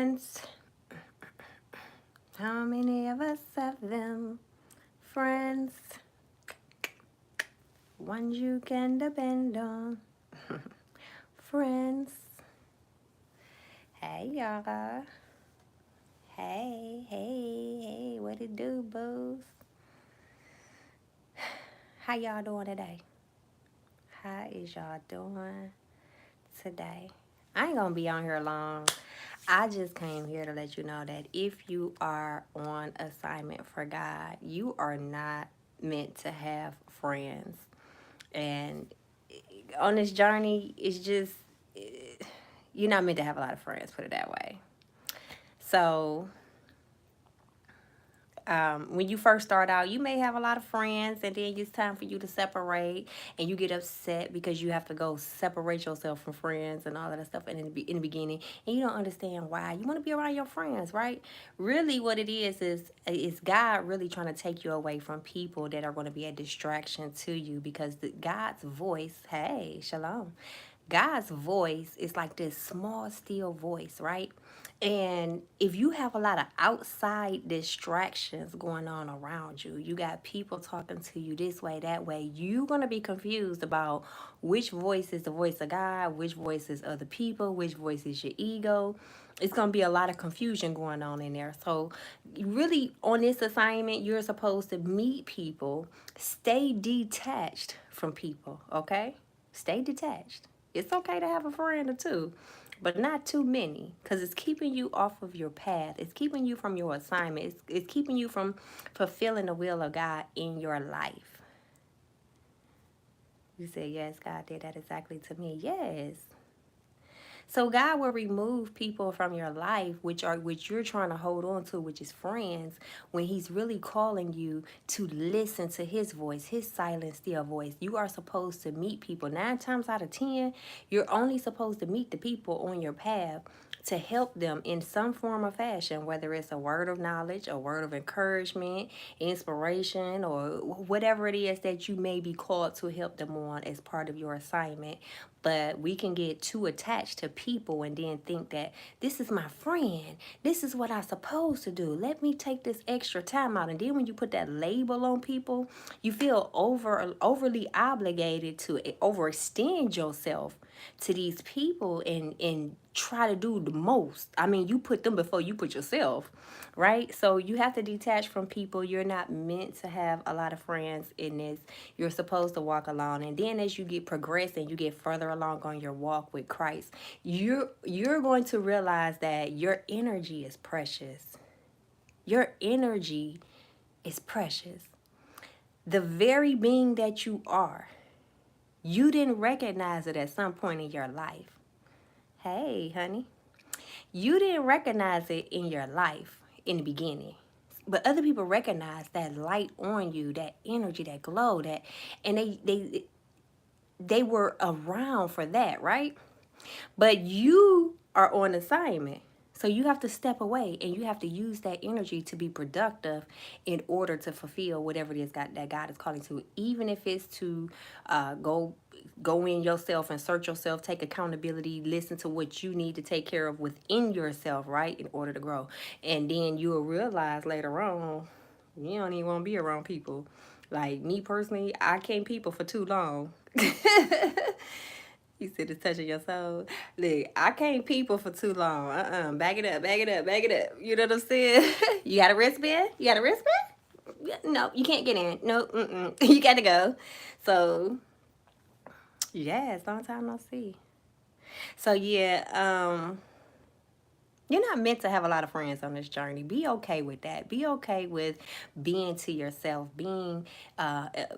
Friends, how many of us have them? Friends, ones you can depend on. Friends, hey y'all. Hey, what it do, boos? How y'all doing today? How is y'all doing today? I ain't gonna be on here long. I just came here to let you know that if you are on assignment for God, you are not meant to have friends. And on this journey, it's just, you're not meant to have a lot of friends, put it that way. So when you first start out, you may have a lot of friends, and then it's time for you to separate, and you get upset because you have to go separate yourself from friends and all of that stuff. And in the beginning, and you don't understand why you want to be around your friends, right? Really, what it is God really trying to take you away from people that are going to be a distraction to you, because God's voice, hey, shalom. God's voice is like this small, still voice, right? And if you have a lot of outside distractions going on around you, you got people talking to you this way, that way, you're going to be confused about which voice is the voice of God, which voice is other people, which voice is your ego. It's going to be a lot of confusion going on in there. So, really, on this assignment, you're supposed to meet people, stay detached from people, okay? Stay detached. It's okay to have a friend or two, but not too many, because it's keeping you off of your path. It's keeping you from your assignment. It's keeping you from fulfilling the will of God in your life. You say, yes, God did that exactly to me. Yes. So God will remove people from your life, which you're trying to hold on to, which is friends, when He's really calling you to listen to His voice, His silent, still voice. You are supposed to meet people. 9 times out of 10, you're only supposed to meet the people on your path to help them in some form or fashion, whether it's a word of knowledge, a word of encouragement, inspiration, or whatever it is that you may be called to help them on as part of your assignment. But we can get too attached to people and then think that this is my friend. This is what I'm supposed to do. Let me take this extra time out. And then when you put that label on people, you feel overly obligated to overextend yourself to these people and try to do the most. I mean, you put them before you put yourself, right? So you have to detach from people. You're not meant to have a lot of friends in this. You're supposed to walk alone. And then as you get progressed and you get further along on your walk with Christ, you're going to realize that your energy is precious. Your energy is precious. The very being that you are, you didn't recognize it at some point in your life. Hey, honey. You didn't recognize it in your life in the beginning. But other people recognize that light on you, that energy, that glow, and they were around for that, right? But you are on assignment. So you have to step away and you have to use that energy to be productive in order to fulfill whatever it is that God is calling to. Even if it's to go in yourself and search yourself, take accountability, listen to what you need to take care of within yourself, right, in order to grow. And then you'll realize later on, you don't even want to be around people. Like me personally, I can't people for too long. You said it's touching your soul. Look, I can't people for too long. Back it up, back it up, back it up. You know what I'm saying? You got a wristband? You got a wristband? No, you can't get in. No, you got to go. So, yes, long time no see. So, yeah, you're not meant to have a lot of friends on this journey. Be okay with that. Be okay with being to yourself, being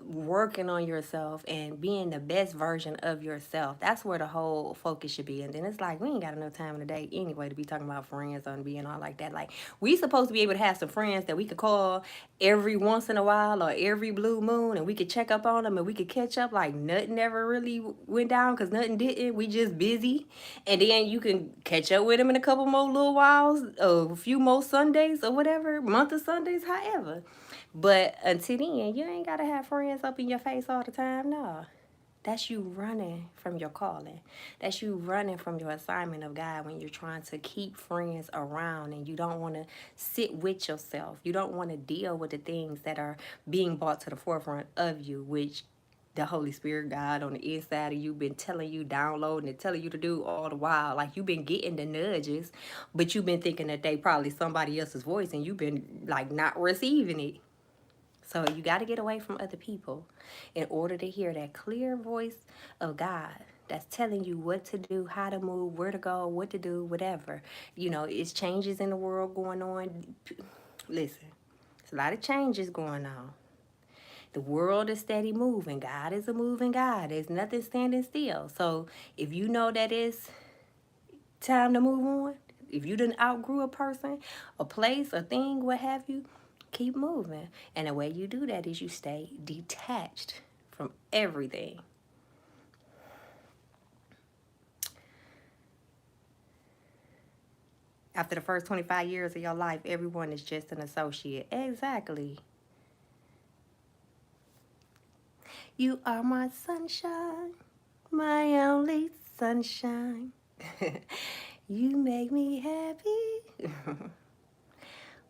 working on yourself, and being the best version of yourself. That's where the whole focus should be. And then it's like we ain't got enough time in the day anyway to be talking about friends and being all like that. Like we supposed to be able to have some friends that we could call every once in a while or every blue moon, and we could check up on them and we could catch up like nothing ever really went down because nothing didn't. We just busy, and then you can catch up with them in a couple more little whiles, a few more Sundays or whatever, month of Sundays, however. But until then, you ain't gotta have friends up in your face all the time, no. That's you running from your calling. That's you running from your assignment of God when you're trying to keep friends around and you don't want to sit with yourself. You don't want to deal with the things that are being brought to the forefront of you, which the Holy Spirit God on the inside of you been telling you, downloading and telling you to do all the while. Like you've been getting the nudges, but you've been thinking that they probably somebody else's voice and you've been like not receiving it. So you got to get away from other people in order to hear that clear voice of God that's telling you what to do, how to move, where to go, what to do, whatever. You know, it's changes in the world going on. Listen, there's a lot of changes going on. The world is steady moving. God is a moving God. There's nothing standing still. So if you know that it's time to move on, if you didn't outgrew a person, a place, a thing, what have you, keep moving. And the way you do that is you stay detached from everything. After the first 25 years of your life, everyone is just an associate. Exactly. You are my sunshine, my only sunshine. You make me happy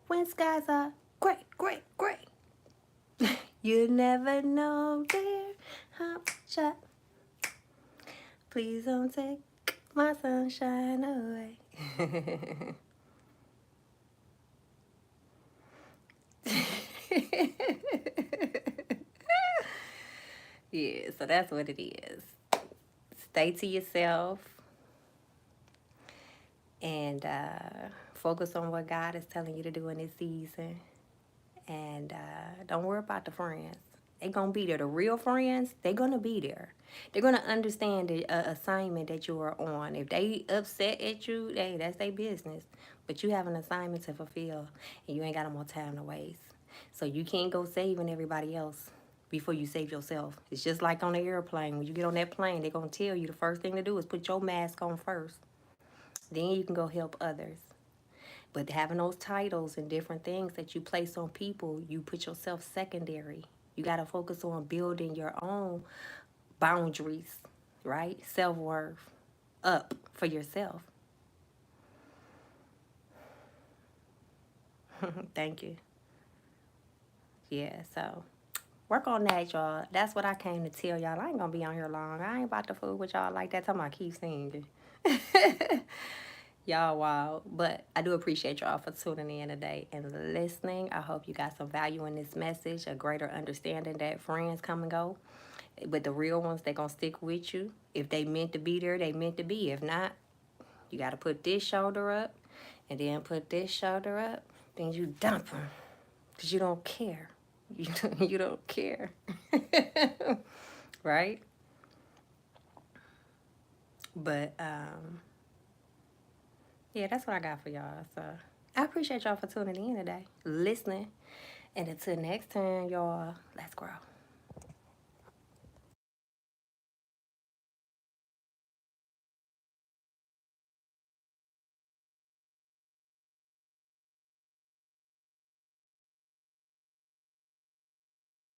when skies are gray, gray, gray. You never know, dear, how much I... Please don't take my sunshine away. Yeah, so that's what it is. Stay to yourself and focus on what God is telling you to do in this season. And don't worry about the friends. They're going to be there. The real friends, they're going to be there. They're going to understand the assignment that you are on. If they upset at you, hey, that's their business. But you have an assignment to fulfill, and you ain't got no more time to waste. So you can't go saving everybody else before you save yourself. It's just like on the airplane. When you get on that plane, they're going to tell you the first thing to do is put your mask on first. Then you can go help others. But having those titles and different things that you place on people, you put yourself secondary. You got to focus on building your own boundaries, right? Self-worth up for yourself. Thank you. Yeah, so work on that, y'all. That's what I came to tell y'all. I ain't going to be on here long. I ain't about to fool with y'all like that. Talking about keep singing. Y'all wild. But I do appreciate y'all for tuning in today and listening. I hope you got some value in this message, a greater understanding that friends come and go. But the real ones, they going to stick with you. If they meant to be there, they meant to be. If not, you got to put this shoulder up and then put this shoulder up. Then you dump them because you don't care. You don't care. Right? But, yeah, that's what I got for y'all. So I appreciate y'all for tuning in today, listening. And until next time, y'all, let's grow.